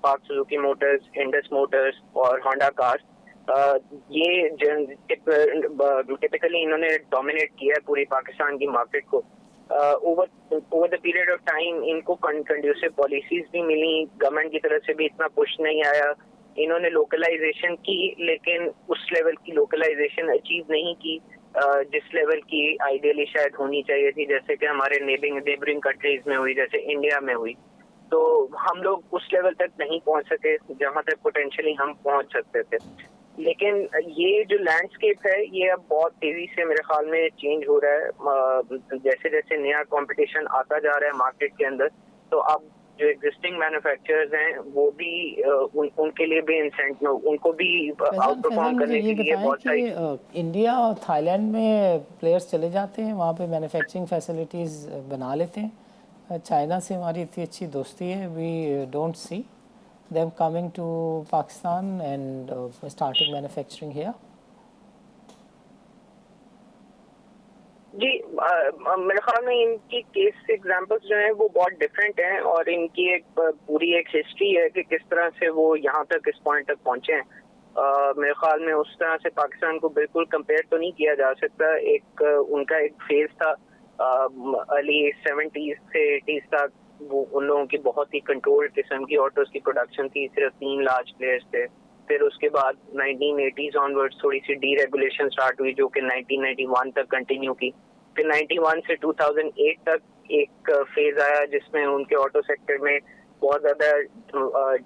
पाक सुजुकी मोटर्स, इंडस मोटर्स और होंडा कार्स, ये टिपिकली इन्होंने डोमिनेट किया है पूरी पाकिस्तान की मार्केट को। Over the period of time इनको कंड्यूसिव पॉलिसीज भी मिली, गवर्नमेंट की तरफ से भी इतना पुश नहीं आया। इन्होंने लोकलाइजेशन की लेकिन उस लेवल की लोकलाइजेशन अचीव नहीं की जिस लेवल की आइडियली शायद होनी चाहिए थी, जैसे कि हमारे नेबरिंग कंट्रीज में हुई, जैसे इंडिया में हुई। तो हम लोग उस लेवल तक नहीं पहुंच सके जहां तक पोटेंशियली हम पहुंच सकते थे। लेकिन ये जो लैंडस्केप है ये अब बहुत तेजी से मेरे ख्याल में चेंज हो रहा है। जैसे जैसे नया कंपटीशन आता जा रहा है मार्केट के अंदर, तो अब जो एग्जिस्टिंग मैन्युफैक्चरर्स हैं वो भी उनके लिए भी इंसेंटिव, उनको भी आउट परफॉर्म मुझे करने ये के लिए बताएं बहुत सारी। कि इंडिया और थाईलैंड में प्लेयर्स चले जाते हैं, वहाँ पे मैन्युफैक्चरिंग फैसिलिटीज़ बना लेते हैं। चाइना से हमारी इतनी अच्छी दोस्ती है, we don't see them coming to Pakistan and starting manufacturing here? जी, मेरे ख्याल में इनकी केस एग्जांपल्स जो हैं वो बहुत डिफरेंट हैं, और इनकी एक पूरी एक हिस्ट्री है कि किस तरह से वो यहाँ तक इस पॉइंट तक पहुंचे हैं। मेरे ख्याल में उस तरह से पाकिस्तान को बिल्कुल कंपेयर तो नहीं किया जा सकता। एक उनका एक फेज था अर्ली 70s से 80s तक, वो उन लोगों की बहुत ही कंट्रोल्ड किस्म की ऑटोज की प्रोडक्शन थी, सिर्फ 3 लार्ज प्लेयर्स थे। फिर उसके बाद 1980s ऑनवर्ड्स थोड़ी सी डीरेगुलेशन स्टार्ट हुई जो कि 1991 तक कंटिन्यू की। फिर 91 से 2008 तक एक फेज आया जिसमें उनके ऑटो सेक्टर में बहुत ज़्यादा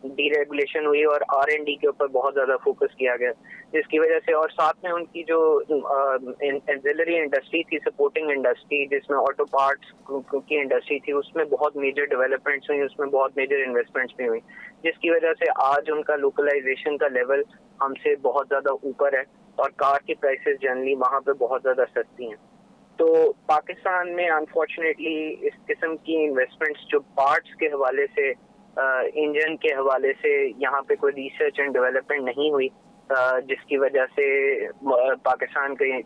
डीरेगुलेशन हुई और R&D के ऊपर बहुत ज़्यादा फोकस किया गया, जिसकी वजह से, और साथ में उनकी जो एक्सिलरी इंडस्ट्री थी, सपोर्टिंग इंडस्ट्री जिसमें ऑटो पार्ट्स की इंडस्ट्री थी, उसमें बहुत मेजर डेवलपमेंट्स हुई, उसमें बहुत मेजर इन्वेस्टमेंट्स भी हुई, जिसकी वजह से आज उनका लोकलाइजेशन का लेवल हमसे बहुत ज़्यादा ऊपर है और कार की प्राइसेस जनरली वहाँ पे बहुत ज़्यादा सस्ती हैं। तो पाकिस्तान में अनफॉर्चुनेटली इस किस्म की इन्वेस्टमेंट्स जो पार्ट्स के हवाले से, इंजन के हवाले से यहाँ पे कोई रिसर्च एंड डेवलपमेंट नहीं हुई, जिसकी वजह से पाकिस्तान के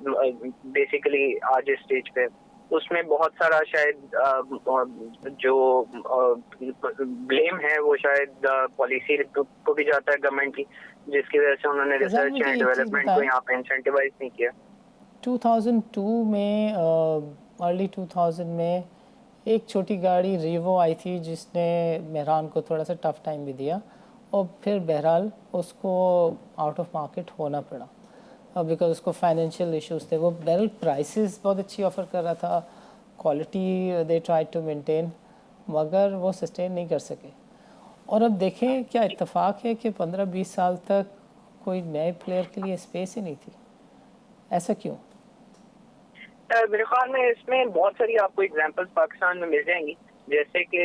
बेसिकली आज इस स्टेज पे उसमें बहुत सारा शायद जो ब्लेम है वो शायद पॉलिसी को भी जाता है गवर्नमेंट की, जिसकी वजह से उन्होंने रिसर्च एंड डेवलपमेंट को यहाँ पे इंसेंटिवाइज नहीं किया। 2002 में अर्ली 2000 में एक छोटी गाड़ी रीवो आई थी जिसने मेहरान को थोड़ा सा टफ टाइम भी दिया, और फिर बहरहाल उसको आउट ऑफ मार्केट होना पड़ा बिकॉज उसको फाइनेंशियल इश्यूज थे। वो बहरहाल प्राइसेस बहुत अच्छी ऑफ़र कर रहा था, quality they try to maintain, मगर वो सस्टेन नहीं कर सके। और अब देखें क्या इत्तेफाक है कि 15-20 साल तक कोई नए प्लेयर के लिए स्पेस ही नहीं थी। ऐसा क्यों? मेरे ख्याल में इसमें बहुत सारी आपको एग्जांपल्स पाकिस्तान में मिल जाएंगी। जैसे कि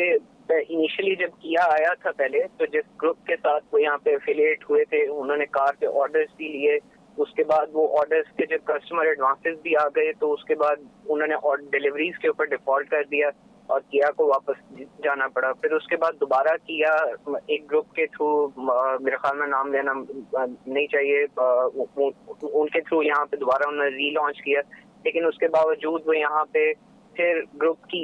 इनिशियली जब किया आया था पहले, तो जिस ग्रुप के साथ वो यहाँ पे एफिलिएट हुए थे, उन्होंने कार के ऑर्डर्स भी लिए, उसके बाद वो ऑर्डर्स के जब कस्टमर एडवांसेस भी आ गए तो उसके बाद उन्होंने डिलीवरीज के ऊपर डिफॉल्ट कर दिया और किया को वापस जाना पड़ा। फिर उसके बाद दोबारा किया एक ग्रुप के थ्रू, मेरे ख्याल में नाम लेना नहीं चाहिए, उनके थ्रू यहाँ पे दोबारा उन्होंने रीलॉन्च किया, लेकिन उसके बावजूद वो यहाँ पे फिर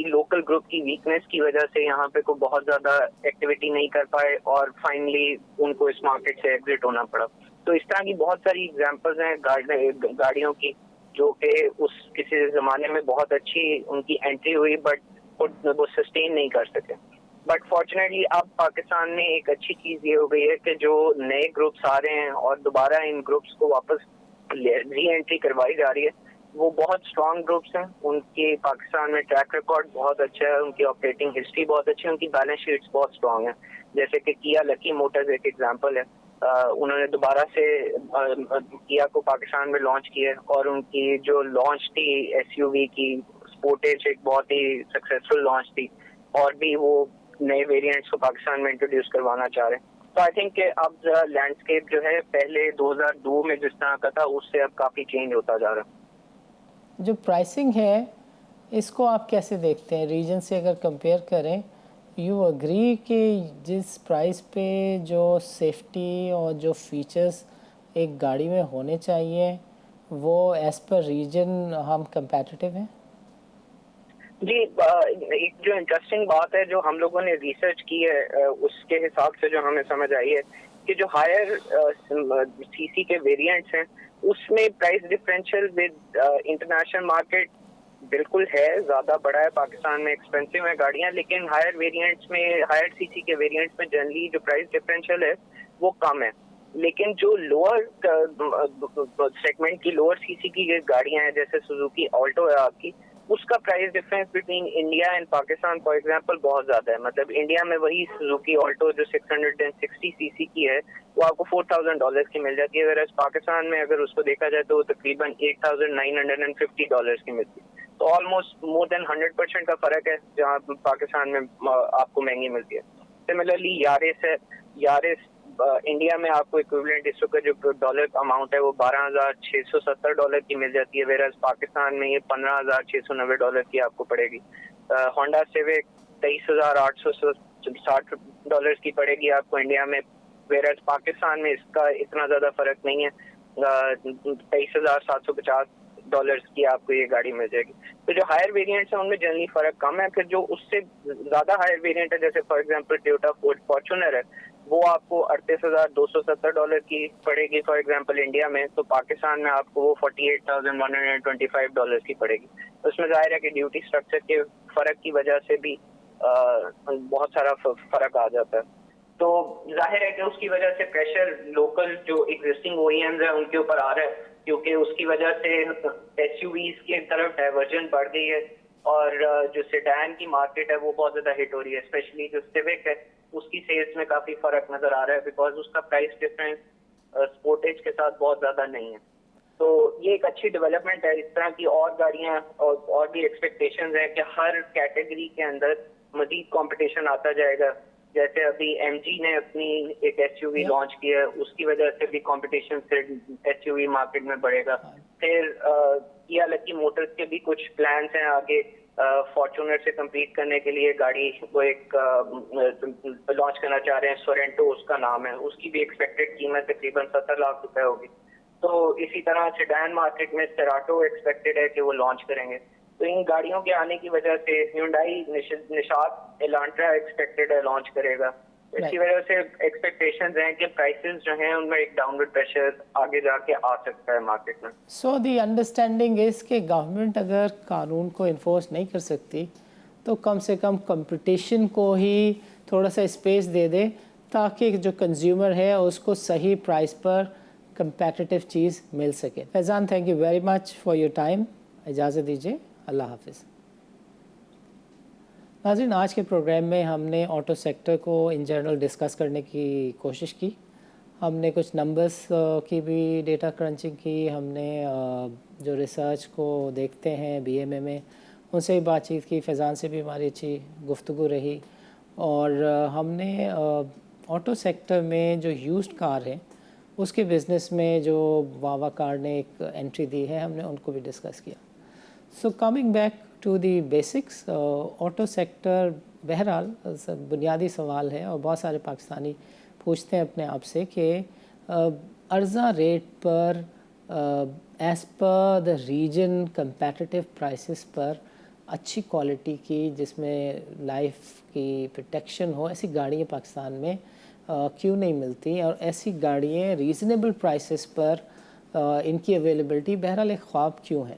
लोकल ग्रुप की वीकनेस की वजह से यहाँ पे कोई बहुत ज्यादा एक्टिविटी नहीं कर पाए और फाइनली उनको इस मार्केट से एग्जिट होना पड़ा। तो इस तरह की बहुत सारी एग्जांपल्स हैं गाड़ियों की जो कि उस किसी जमाने में बहुत अच्छी उनकी एंट्री हुई बट वो सस्टेन नहीं कर सके। बट फॉर्चुनेटली अब पाकिस्तान में एक अच्छी चीज ये हो गई है कि जो नए ग्रुप्स आ रहे हैं और दोबारा इन ग्रुप्स को वापस री एंट्री करवाई जा रही है, वो बहुत स्ट्रॉन्ग ग्रुप्स हैं। उनके पाकिस्तान में ट्रैक रिकॉर्ड बहुत अच्छा है, उनकी ऑपरेटिंग हिस्ट्री बहुत अच्छी है, उनकी बैलेंस शीट्स बहुत स्ट्रॉन्ग है। जैसे कि किया लकी मोटर्स एक एग्जांपल है, उन्होंने दोबारा से किया को पाकिस्तान में लॉन्च किया और उनकी जो लॉन्च थी एसयूवी की स्पोर्टेज एक बहुत ही सक्सेसफुल लॉन्च थी, और भी वो नए वेरिएंट्स को पाकिस्तान में इंट्रोड्यूस करवाना चाह रहे हैं। तो आई थिंक अब लैंडस्केप जो है पहले 2002 में जिस तरह का था उससे अब काफी चेंज होता जा रहा है। जो प्राइसिंग है इसको आप कैसे देखते हैं रीजन से अगर कंपेयर करें? यू अग्री कि जिस प्राइस पे जो सेफ्टी और जो फीचर्स एक गाड़ी में होने चाहिए वो एज पर रीजन हम कंपैटिटिव हैं? जी, एक जो इंटरेस्टिंग बात है जो हम लोगों ने रिसर्च की है उसके हिसाब से जो हमें समझ आई है कि जो हायर सीसी के वेरिएंट्स हैं उसमें price differential with international market बिल्कुल है, ज्यादा बड़ा है। पाकिस्तान में एक्सपेंसिव है गाड़ियां, लेकिन हायर वेरिएंट्स में, हायर सीसी के वेरिएंट्स में जनरली जो प्राइस डिफरेंशियल है वो कम है। लेकिन जो लोअर सेगमेंट की लोअर सीसी की गाड़ियां हैं जैसे सुजुकी ऑल्टो है आपकी, उसका price difference between India and Pakistan for example बहुत ज्यादा है। मतलब इंडिया में वही सुजुकी ऑल्टो जो 660 सीसी की है वो आपको $4,000 की मिल जाती है, अगर पाकिस्तान में अगर उसको देखा जाए तो वो तकरीबन $8,950 की मिलती है। तो ऑलमोस्ट मोर देन 100% का फर्क है जहाँ पाकिस्तान में आपको महंगी मिलती है। सिमिलरली यारिस है, यारिस इंडिया में आपको इक्विवेलेंट इस वक्त जो डॉलर अमाउंट है वो $12,670 की मिल जाती है, वेराज पाकिस्तान में ये $15,690 की आपको पड़ेगी। होंडा सिविक $23,860 की पड़ेगी आपको इंडिया में, वेराज पाकिस्तान में इसका इतना ज्यादा फर्क नहीं है, $23,750 की आपको ये गाड़ी मिल जाएगी। तो जो हायर वेरिएंट्स हैं उनमें जनरली फर्क कम है। फिर जो उससे ज्यादा हायर वेरिएंट है जैसे फॉर एग्जांपल टोयोटा फॉर्च्यूनर है, वो आपको $38,270 की पड़ेगी फॉर एग्जांपल इंडिया में, तो पाकिस्तान में आपको वो $48,125 की पड़ेगी। तो उसमें जाहिर है कि ड्यूटी स्ट्रक्चर के फर्क की वजह से भी बहुत सारा फर्क आ जाता है। तो जाहिर है कि उसकी वजह से प्रेशर लोकल जो एग्जिस्टिंग ओईएम्स है उनके ऊपर आ रहा है, क्योंकि उसकी वजह से एसयूवीज की तरफ डाइवर्जन बढ़ गई है और जो सेडान की मार्केट है वो बहुत ज्यादा हिट हो रही है। स्पेशली जो सिविक है उसकी सेल्स में काफी फर्क नजर आ रहा है बिकॉज उसका प्राइस डिफरेंस स्पोर्टेज के साथ बहुत ज्यादा नहीं है। तो ये एक अच्छी डेवलपमेंट है। इस तरह की और गाड़ियां और भी एक्सपेक्टेशंस है कि हर कैटेगरी के अंदर मजीद कंपटीशन आता जाएगा। जैसे अभी एमजी ने अपनी एक एसयूवी लॉन्च की है, उसकी वजह से भी कंपटीशन फिर एसयूवी मार्केट में बढ़ेगा। फिर किया लकी मोटर्स के भी कुछ प्लान्स हैं आगे फॉर्च्यूनर से कम्पीट करने के लिए, गाड़ी वो एक लॉन्च करना चाह रहे हैं, सोरेंटो उसका नाम है, उसकी भी एक्सपेक्टेड कीमत तकरीबन 70 लाख रुपए होगी। तो इसी तरह सेडान मार्केट में सेराटो एक्सपेक्टेड है कि वो लॉन्च करेंगे। तो इन गाड़ियों के आने की वजह से Hyundai निशात एलांट्रा एक्सपेक्टेड है लॉन्च करेगा। इसकी वजह से एक्सपेक्टेशंस हैं कि प्राइसेस जो हैं उनमें एक डाउनवर्ड प्रेशर आगे जाके आ सकता है मार्केट में। सो दी अंडरस्टैंडिंग इज कि गवर्नमेंट अगर कानून को इन्फोर्स नहीं कर सकती तो कम से कम कंपटीशन को ही थोड़ा सा स्पेस दे दे ताकि जो कंज्यूमर है उसको सही प्राइस पर कंपेटिटिव चीज़ मिल सके। Faizan, thank you very much for your time. इजाज़त दीजिए, अल्लाह हाफिज़। नाज़रीन, आज के प्रोग्राम में हमने ऑटो सेक्टर को इन जनरल डिस्कस करने की कोशिश की। हमने कुछ नंबर्स की भी डेटा क्रंचिंग की, हमने जो रिसर्च को देखते हैं बीएमए में उनसे भी बातचीत की, फैज़ान से भी हमारी अच्छी गुफ्तगू रही। और हमने ऑटो सेक्टर में जो यूज्ड कार है उसके बिज़नेस में जो वावा कार ने एक एंट्री दी है, हमने उनको भी डिस्कस किया। So coming back to the basics, auto sector बहरहाल बुनियादी सवाल है और बहुत सारे पाकिस्तानी पूछते हैं अपने आप से कि अर्ज़ा रेट पर as per the reason competitive prices पर अच्छी क्वालिटी की जिसमें लाइफ की प्रोटेक्शन हो ऐसी गाड़ियाँ पाकिस्तान में क्यों नहीं मिलती, और ऐसी गाड़ियाँ रीज़नेबल प्राइसेस पर इनकी अवेलेबिलिटी बहरहाल एक ख्वाब क्यों है।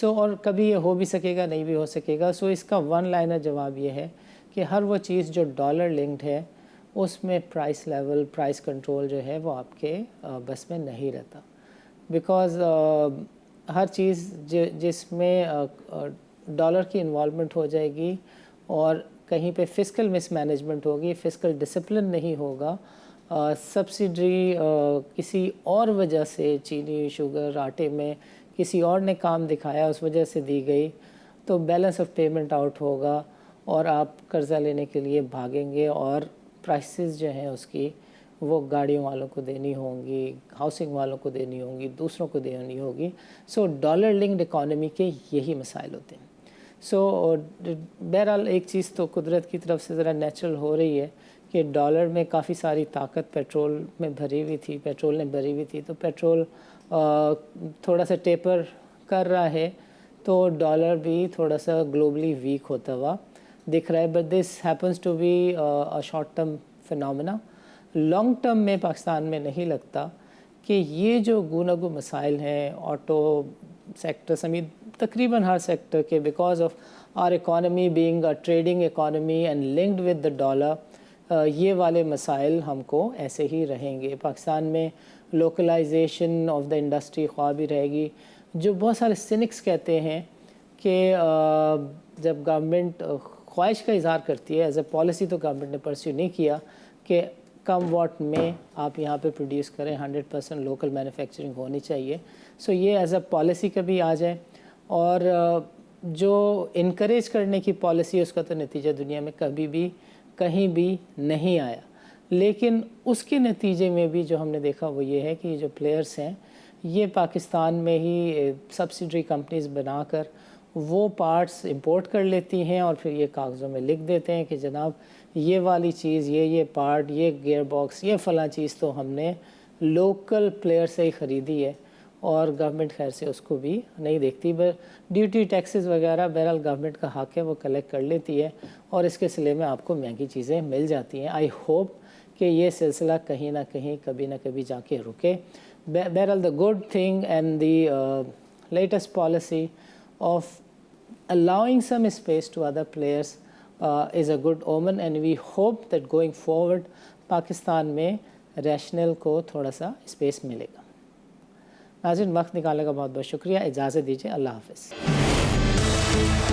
और कभी ये हो भी सकेगा, नहीं भी हो सकेगा। इसका वन लाइनर जवाब ये है कि हर वो चीज़ जो डॉलर लिंक्ड है उसमें प्राइस लेवल, प्राइस कंट्रोल जो है वो आपके बस में नहीं रहता। बिकॉज़ हर चीज़ जिसमें डॉलर की इन्वॉल्वमेंट हो जाएगी और कहीं पे फिस्कल मिसमैनेजमेंट होगी, फिस्कल डिसिप्लिन नहीं होगा, सब्सिडी किसी और वजह से चीनी, शुगर, आटे में किसी और ने काम दिखाया उस वजह से दी गई, तो बैलेंस ऑफ पेमेंट आउट होगा और आप कर्ज़ा लेने के लिए भागेंगे और प्राइसेस जो हैं उसकी वो गाड़ियों वालों को देनी होंगी, हाउसिंग वालों को देनी होंगी, दूसरों को देनी होगी। डॉलर लिंक्ड इकॉनमी के यही मसाइल होते हैं। बहरहाल एक चीज़ तो कुदरत की तरफ से ज़रा नेचुरल हो रही है कि डॉलर में काफ़ी सारी ताकत पेट्रोल में भरी हुई थी, पेट्रोल ने भरी हुई थी, तो पेट्रोल थोड़ा सा टेपर कर रहा है तो डॉलर भी थोड़ा सा ग्लोबली वीक होता हुआ दिख रहा है। But this happens to be a short term phenomena. Long term में पाकिस्तान में नहीं लगता कि ये जो गुनागु मसाइल हैं ऑटो सेक्टर समेत तकरीबन हर सेक्टर के, because of our economy being a trading economy and linked with the dollar, ये वाले मसाइल हमको ऐसे ही रहेंगे। पाकिस्तान में लोकलाइजेशन ऑफ द इंडस्ट्री ख्वाह भी रहेगी। जो बहुत सारे सिनिक्स कहते हैं कि जब गवर्नमेंट ख्वाहिश का इज़हार करती है, एज ए पॉलिसी तो गवर्नमेंट ने परस्यू नहीं किया कि कम वॉट में आप यहाँ पे प्रोड्यूस करें, 100% लोकल मैन्युफैक्चरिंग होनी चाहिए। सो ये एज ए पॉलिसी कभी आ जाए, और जो इनकरेज करने की पॉलिसी है उसका तो नतीजा दुनिया में कभी भी कहीं भी नहीं आया। लेकिन उसके नतीजे में भी जो हमने देखा वो ये है कि जो प्लेयर्स हैं ये पाकिस्तान में ही सब्सिडरी कंपनीज बनाकर वो पार्ट्स इंपोर्ट कर लेती हैं और फिर ये कागज़ों में लिख देते हैं कि जनाब ये वाली चीज़, ये पार्ट, ये गियर बॉक्स, ये फ़लाँ चीज़ तो हमने लोकल प्लेयर से ही ख़रीदी है, और गवर्नमेंट खैर से उसको भी नहीं देखती। ड्यूटी टैक्सेस वगैरह बहरहाल गवर्नमेंट का हक़ है, वो कलेक्ट कर लेती है और इसके सिले में आपको महंगी चीज़ें मिल जाती हैं। आई होप कि ये सिलसिला कहीं ना कहीं कभी ना कभी जाके रुके। बहरहाल the good thing and the latest policy of allowing some space to other players is a good omen, and we hope that going forward Pakistan में रैशनल को थोड़ा सा स्पेस मिलेगा। नाज़रीन, वक्त निकालने का बहुत बहुत शुक्रिया। इजाज़त दीजिए। अल्लाह हाफ़िज़।